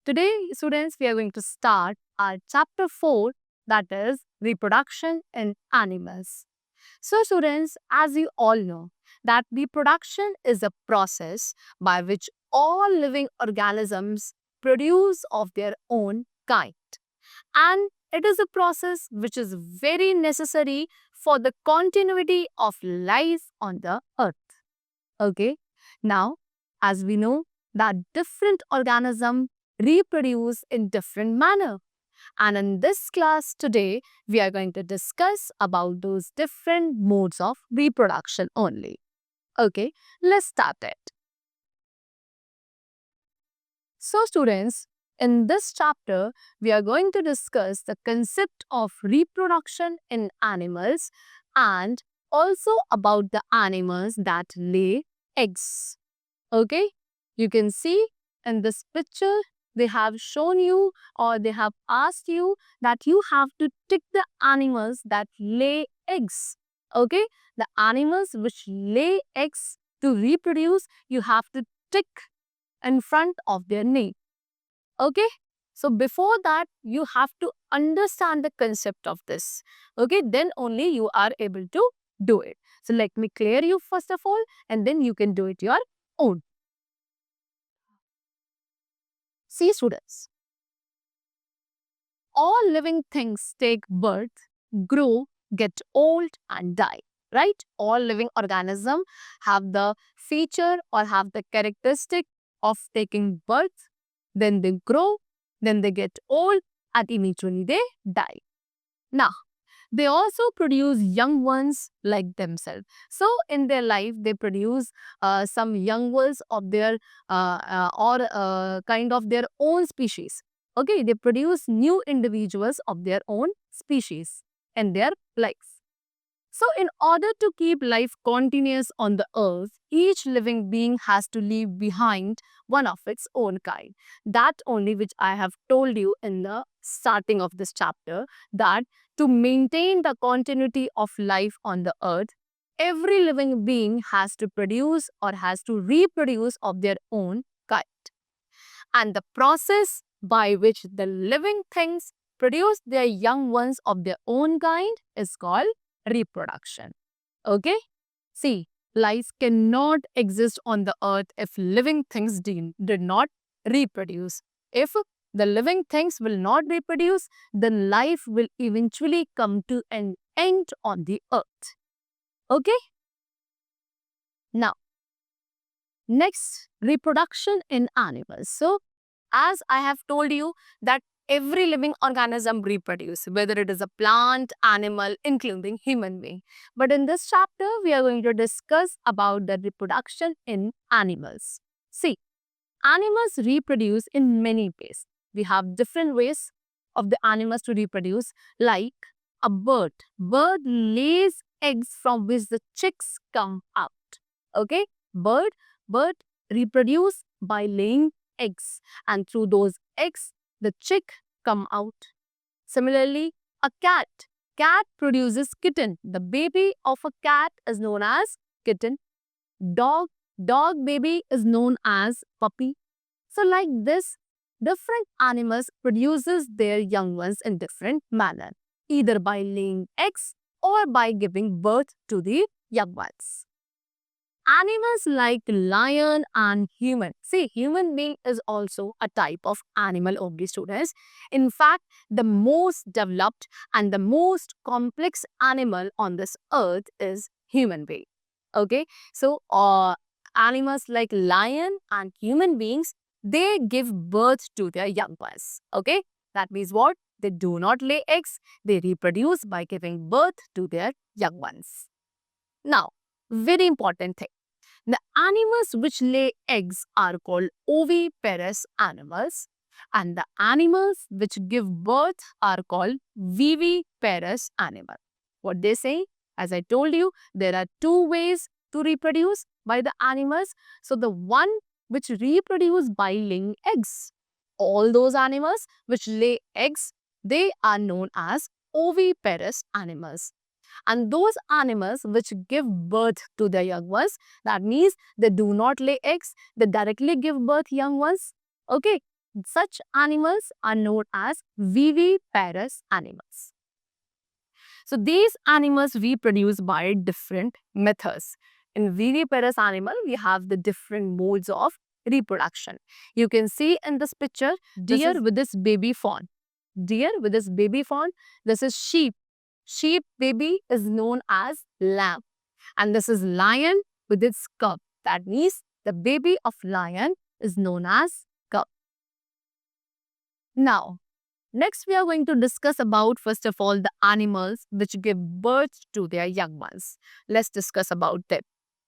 Today, students, we are going to start our chapter 4, that is reproduction in animals. So, students, as you all know, that reproduction is a process by which all living organisms produce of their own kind. And it is a process which is very necessary for the continuity of life on the earth. Okay. Now, as we know that different organisms reproduce in different manner. And in this class today, we are going to discuss about those different modes of reproduction only. Okay, let's start it. So students, in this chapter, we are going to discuss the concept of reproduction in animals and also about the animals that lay eggs. Okay, you can see in this picture they have shown you or they have asked you that you have to tick the animals that lay eggs. Okay, the animals which lay eggs to reproduce, you have to tick in front of their name. Okay, so before that you have to understand the concept of this. Okay, then only you are able to do it. So let me clear you first of all, and then you can do it your own. See students, all living things take birth, grow, get old and die. Right? All living organisms have the feature or have the characteristic of taking birth, then they grow, then they get old and eventually they die. Now, they also produce young ones like themselves. So, in their life, they produce some young ones of their or kind of their own species. Okay, they produce new individuals of their own species in their life. So, in order to keep life continuous on the earth, each living being has to leave behind one of its own kind. That only which I have told you in the starting of this chapter, that to maintain the continuity of life on the earth, every living being has to produce or has to reproduce of their own kind. And the process by which the living things produce their young ones of their own kind is called reproduction. Okay? See, life cannot exist on the earth if living things did not reproduce. If the living things will not reproduce, then life will eventually come to an end on the earth. Okay? Now, next, reproduction in animals. So, as I have told you that every living organism reproduce, whether it is a plant, animal, including human being. But in this chapter, we are going to discuss about the reproduction in animals. See, animals reproduce in many ways. We have different ways of the animals to reproduce, like a bird. Bird lays eggs from which the chicks come out. Okay, bird reproduce by laying eggs, and through those eggs the chick come out. Similarly, a cat produces kitten. The baby of a cat is known as kitten. Dog baby is known as puppy. So like this, different animals produces their young ones in different manner, either by laying eggs or by giving birth to the young ones. Animals like lion and human. See, human being is also a type of animal only, students. In fact, the most developed and the most complex animal on this earth is human being. Okay, so animals like lion and human beings, they give birth to their young ones. Okay, that means what? They do not lay eggs, they reproduce by giving birth to their young ones. Now, very important thing. The animals which lay eggs are called oviparous animals, and the animals which give birth are called viviparous animals. What they say? As I told you, there are two ways to reproduce by the animals. So the one which reproduce by laying eggs. All those animals which lay eggs, they are known as oviparous animals. And those animals which give birth to their young ones, that means they do not lay eggs, they directly give birth young ones. Okay, Such animals are known as viviparous animals. So these animals reproduce by different methods. In viviparous animal, we have the different modes of reproduction. You can see in this picture, deer with this baby fawn. Deer with this baby fawn. This is sheep. Sheep baby is known as lamb. And this is lion with its cub. That means the baby of lion is known as cub. Now, next we are going to discuss about first of all the animals which give birth to their young ones. Let's discuss about them.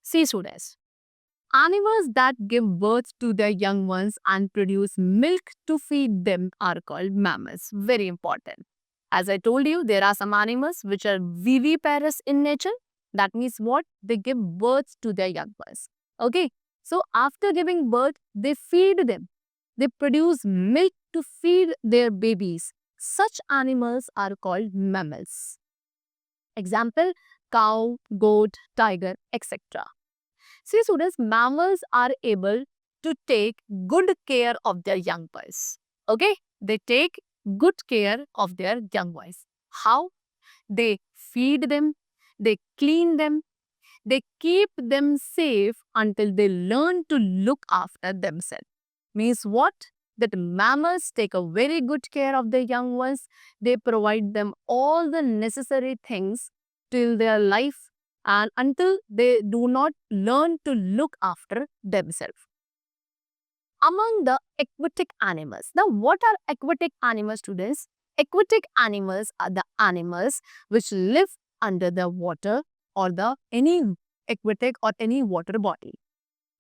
See students, animals that give birth to their young ones and produce milk to feed them are called mammals. Very important. As I told you, there are some animals which are viviparous in nature. That means what? They give birth to their young ones. Okay. So after giving birth, they feed them. They produce milk to feed their babies. Such animals are called mammals. Example, cow, goat, tiger, etc. See students, mammals are able to take good care of their young ones. Okay? They take good care of their young ones. How? They feed them, they clean them, they keep them safe until they learn to look after themselves. Means what? That mammals take a very good care of their young ones. They provide them all the necessary things till their life and until they do not learn to look after themselves. Among the aquatic animals. Now, what are aquatic animals, students? Aquatic animals are the animals which live under the water or the any aquatic or any water body.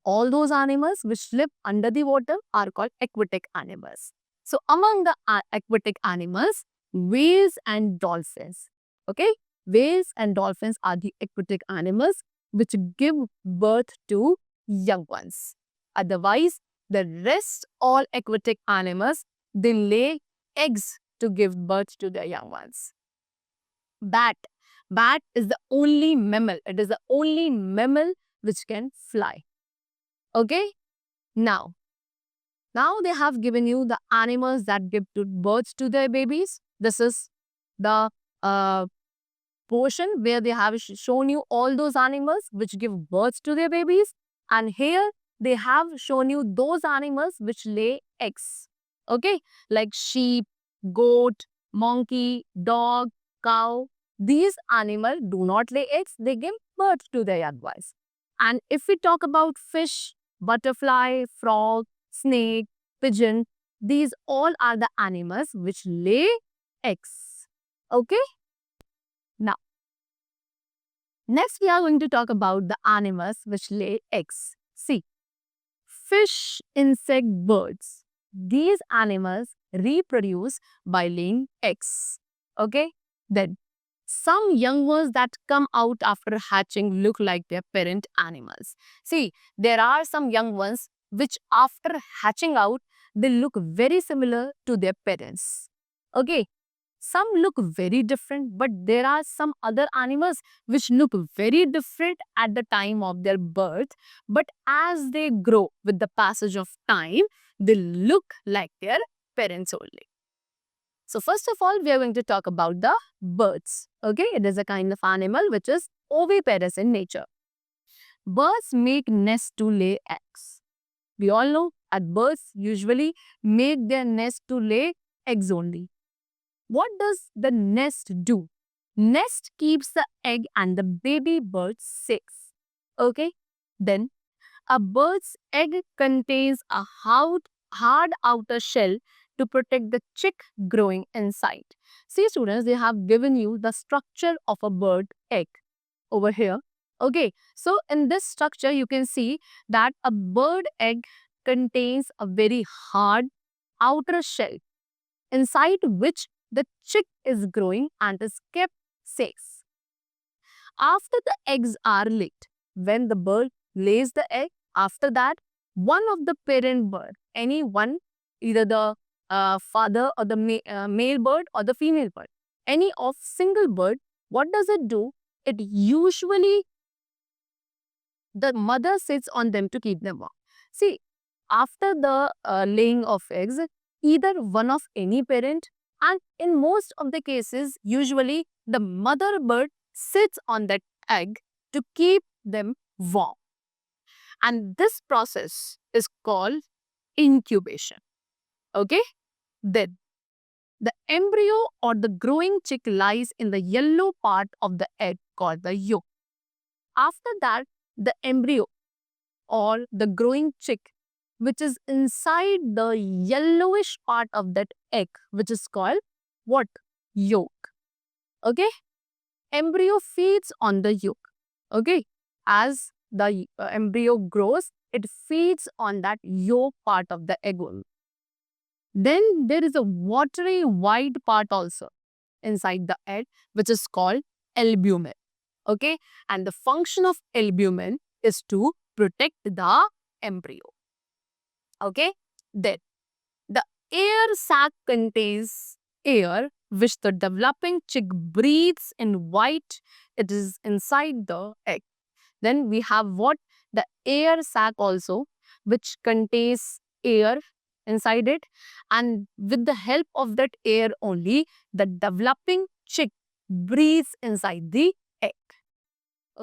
All those animals which live under the water are called aquatic animals. So, among the aquatic animals, whales and dolphins. Okay, whales and dolphins are the aquatic animals which give birth to young ones. Otherwise, the rest all aquatic animals, they lay eggs to give birth to their young ones. Bat. Bat is the only mammal. It is the only mammal which can fly. Okay. Now they have given you the animals that give birth to their babies. This is the portion where they have shown you all those animals which give birth to their babies. And here they have shown you those animals which lay eggs. Okay, like sheep, goat, monkey, dog, cow. These animals do not lay eggs, they give birth to their young ones. And if we talk about fish, butterfly, frog, snake, pigeon, these all are the animals which lay eggs. Okay? Now, next we are going to talk about the animals which lay eggs. See, fish, insect, birds. These animals reproduce by laying eggs. Okay? Then, some young ones that come out after hatching look like their parent animals. See, there are some young ones which after hatching out, they look very similar to their parents. Okay, some look very different, but there are some other animals which look very different at the time of their birth. But as they grow with the passage of time, they look like their parents only. So first of all, we are going to talk about the birds. Okay, it is a kind of animal which is oviparous in nature. Birds make nests to lay eggs. We all know that birds usually make their nest to lay eggs only. What does the nest do? Nest keeps the egg and the baby bird safe. Okay, then a bird's egg contains a hard outer shell to protect the chick growing inside. See students, they have given you the structure of a bird egg over here. Okay, so in this structure you can see that a bird egg contains a very hard outer shell inside which the chick is growing and is kept safe. After the eggs are laid, when the bird lays the egg, after that, one of the parent bird, any one, either the father or the male bird or the female bird, any of single bird, what does it do? It usually, the mother sits on them to keep them warm. See, after the laying of eggs, either one of any parent, and in most of the cases, usually the mother bird sits on that egg to keep them warm. And this process is called incubation. Okay? Then the embryo or the growing chick lies in the yellow part of the egg called the yolk. After that, the embryo or the growing chick, which is inside the yellowish part of that egg, which is called what? Yolk. Okay? Embryo feeds on the yolk. Okay? As the embryo grows, it feeds on that yolk part of the egg only. Then there is a watery white part also inside the egg, which is called albumen. Okay? And the function of albumen is to protect the embryo. Okay? Then the air sac contains air which the developing chick breathes in white. It is inside the egg. Then we have what? The air sac also, which contains air inside it. And with the help of that air only, the developing chick breathes inside the egg.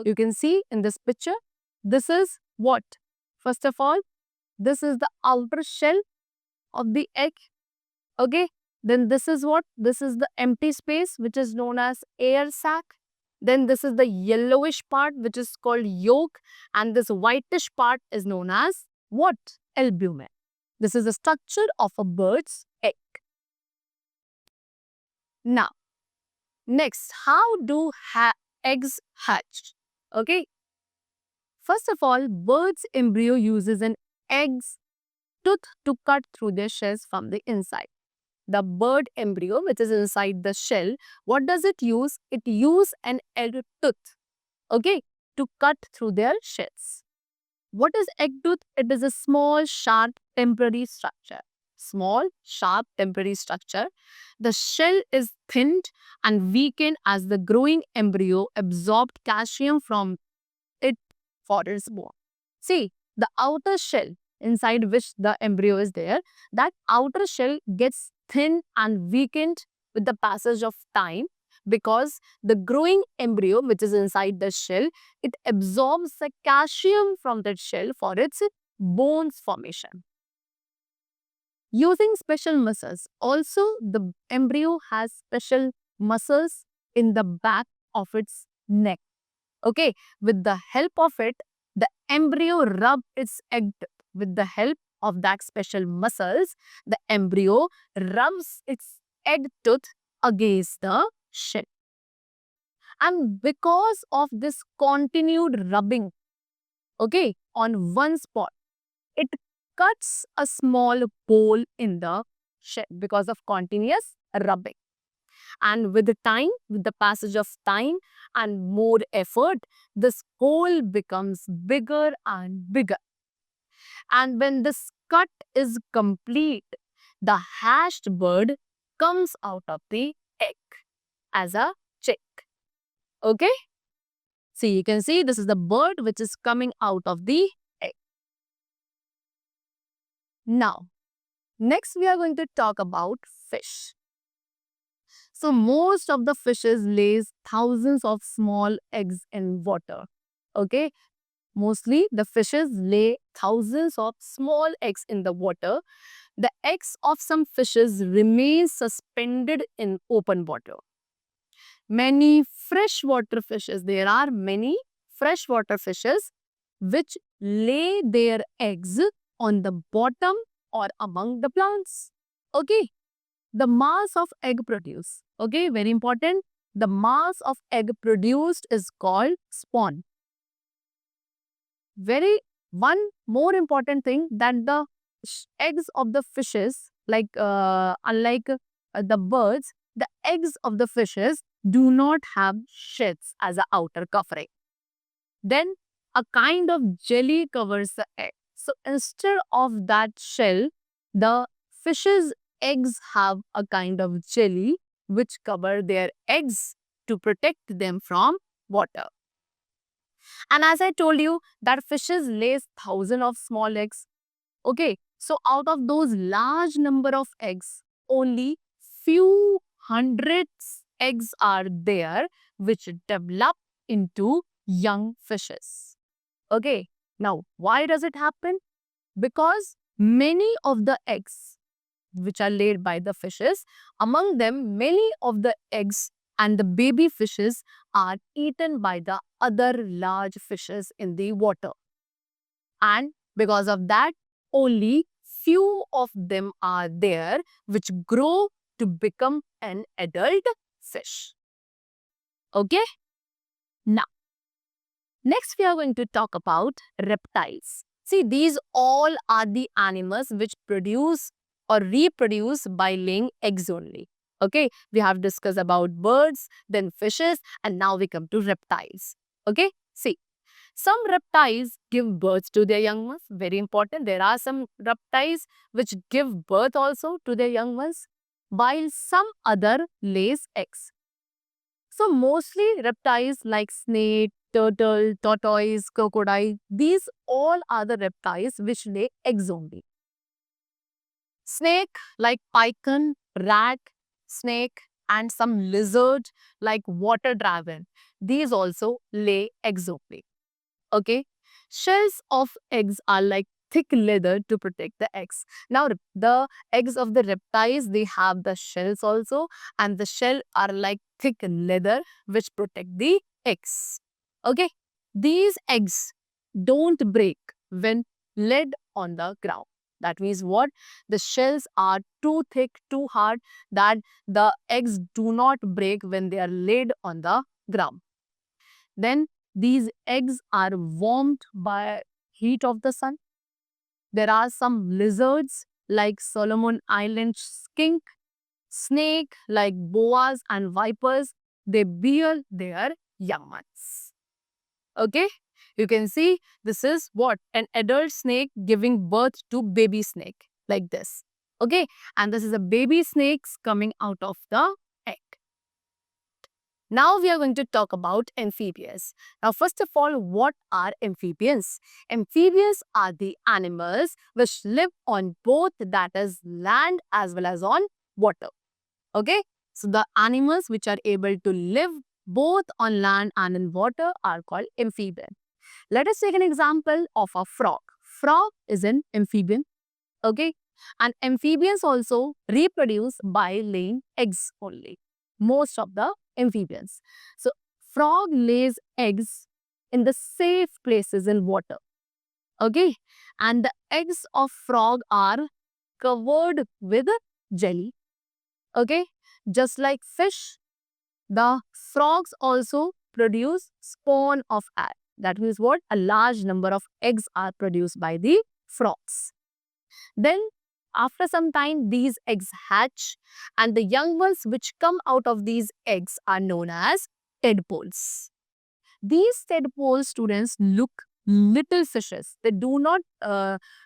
You can see in this picture, this is what? First of all, this is the outer shell of the egg. Okay. Then this is what? This is the empty space, which is known as air sac. Then this is the yellowish part, which is called yolk. And this whitish part is known as what? Albumen. This is the structure of a bird's egg. Now, next, how do eggs hatch? Okay. First of all, bird's embryo uses an egg's tooth to cut through their shells from the inside. The bird embryo, which is inside the shell, what does it use? It uses an egg tooth, okay, to cut through their shells. What is egg tooth? It is a small, sharp, temporary structure. Small, sharp, temporary structure. The shell is thinned and weakened as the growing embryo absorbed calcium from it for its bone. See, the outer shell inside which the embryo is there, that outer shell gets thin and weakened with the passage of time because the growing embryo, which is inside the shell, it absorbs the calcium from that shell for its bones formation. Using special muscles. Also, the embryo has special muscles in the back of its neck. Okay, with the help of it, the embryo rub its egg tip. With the help of that special muscles, the embryo rubs its egg tooth against the shell. And because of this continued rubbing, okay, on one spot, it cuts a small hole in the shell because of continuous rubbing. And with the time, with the passage of time and more effort, this hole becomes bigger and bigger. And when this cut is complete, the hatched bird comes out of the egg as a chick. Okay? See, you can see this is the bird which is coming out of the egg. Now, next we are going to talk about fish. So most of the fishes lays thousands of small eggs in water. Okay. Mostly the fishes lay thousands of small eggs in the water. The eggs of some fishes remain suspended in open water. Many freshwater fishes, there are many freshwater fishes which lay their eggs on the bottom or among the plants. Okay. The mass of egg produced. Okay, very important. The mass of egg produced is called spawn. Very one more important thing that the eggs of the fishes, like unlike the birds, the eggs of the fishes do not have shells as an outer covering. Then a kind of jelly covers the egg. So instead of that shell, the fish's eggs have a kind of jelly which cover their eggs to protect them from water. And as I told you, that fishes lays thousands of small eggs. Okay, So out of those large number of eggs, only few hundreds eggs are there which develop into young fishes. Okay, now why does it happen? Because many of the eggs which are laid by the fishes, among them, many of the eggs and the baby fishes are eaten by the other large fishes in the water. And because of that, only few of them are there which grow to become an adult fish. Okay? Now, next we are going to talk about reptiles. See, these all are the animals which produce or reproduce by laying eggs only. Okay, we have discussed about birds, then fishes, and now we come to reptiles. Okay, see, some reptiles give birth to their young ones. Very important. There are some reptiles which give birth also to their young ones, while some other lays eggs. So mostly reptiles like snake, turtle, tortoise, crocodile, these all are the reptiles which lay eggs only. Snake like python, rat, snake, and some lizard like water dragon, these also lay eggs only. Okay, shells of eggs are like thick leather to protect the eggs. Now the eggs of the reptiles, they have the shells also, and the shell are like thick leather which protect the eggs. Okay, these eggs don't break when laid on the ground. That means what? The shells are too thick, too hard, that the eggs do not break when they are laid on the ground. Then these eggs are warmed by heat of the sun. There are some lizards like Solomon Island skink, snake like boas and vipers. They bear their young ones. Okay, you can see this is what? An adult snake giving birth to baby snake like this. Okay, and this is a baby snakes coming out of the egg. Now we are going to talk about amphibians. Now first of all, what are amphibians? Amphibians are the animals which live on both, that is land as well as on water. Okay, so the animals which are able to live both on land and in water are called amphibian. Let us take an example of a frog. Frog is an amphibian. Okay, and amphibians also reproduce by laying eggs only. Most of the amphibians. So frog lays eggs in the safe places in water. Okay, and the eggs of frog are covered with jelly. Okay, just like fish, the frogs also produce spawn of egg. That means what? A large number of eggs are produced by the frogs. Then after some time, these eggs hatch, and the young ones which come out of these eggs are known as tadpoles. These tadpole students look little fishes. They do not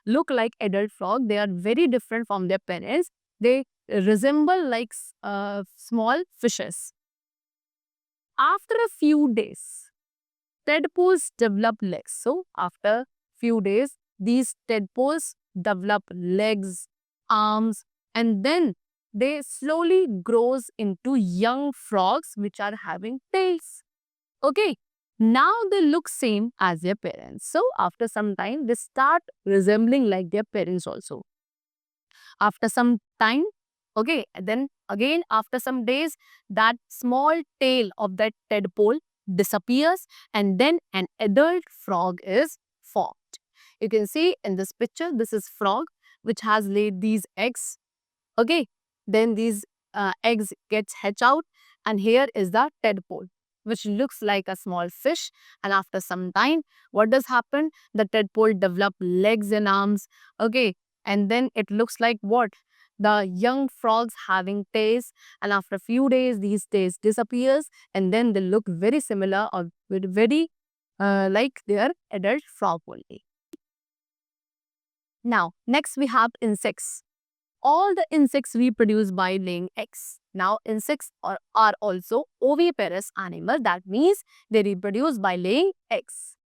look like adult frog. They are very different from their parents. They resemble like small fishes. After a few days, tadpoles develop legs. So after few days, these tadpoles develop legs, arms, and then they slowly grows into young frogs which are having tails. Okay. Now they look same as their parents. So after some time, they start resembling like their parents also. After some time, okay, then again after some days, that small tail of that tadpole disappears, and then an adult frog is formed. You can see in this picture, this is frog which has laid these eggs. Okay, then these eggs gets hatch out, and here is the tadpole which looks like a small fish. And after some time, what does happen? The tadpole develop legs and arms. Okay, and then it looks like what? The young frogs having tails, and after a few days, these tails disappears, and then they look very similar or very like their adult frog only. Now, next we have insects. All the insects reproduce by laying eggs. Now, insects are also oviparous animal. That means they reproduce by laying eggs.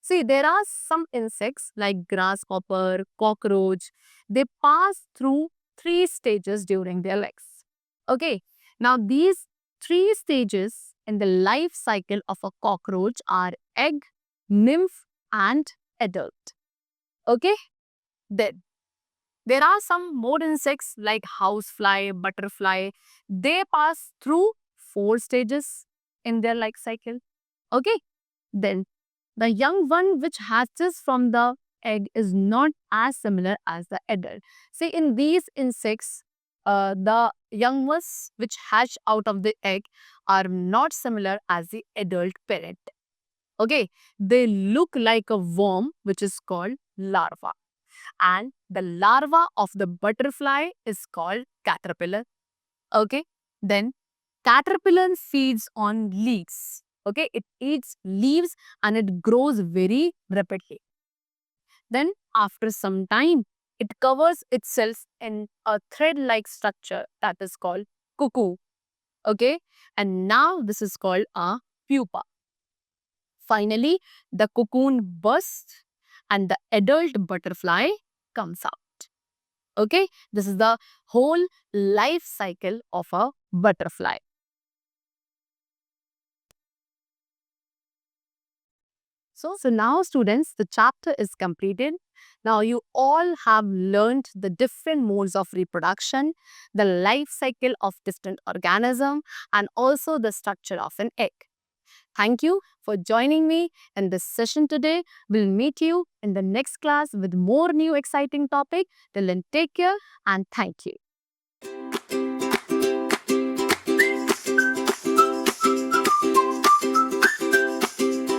See, there are some insects like grasshopper, cockroach. They pass through three stages during their lives. Okay. Now, these three stages in the life cycle of a cockroach are egg, nymph, and adult. Okay. Then there are some more insects like housefly, butterfly. They pass through four stages in their life cycle. Okay. Then the young one which hatches from the egg is not as similar as the adult. See, in these insects, the young ones which hatch out of the egg are not similar as the adult parent. Okay, they look like a worm which is called larva, and the larva of the butterfly is called caterpillar. Okay, then caterpillar feeds on leaves. Okay, it eats leaves and it grows very rapidly. Then after some time, it covers itself in a thread-like structure that is called cocoon. Okay, and now this is called a pupa. Finally, the cocoon bursts and the adult butterfly comes out. Okay, this is the whole life cycle of a butterfly. So now students, the chapter is completed. Now you all have learned the different modes of reproduction, the life cycle of different organism, and also the structure of an egg. Thank you for joining me in this session today. We'll meet you in the next class with more new exciting topic. Till then, take care and thank you.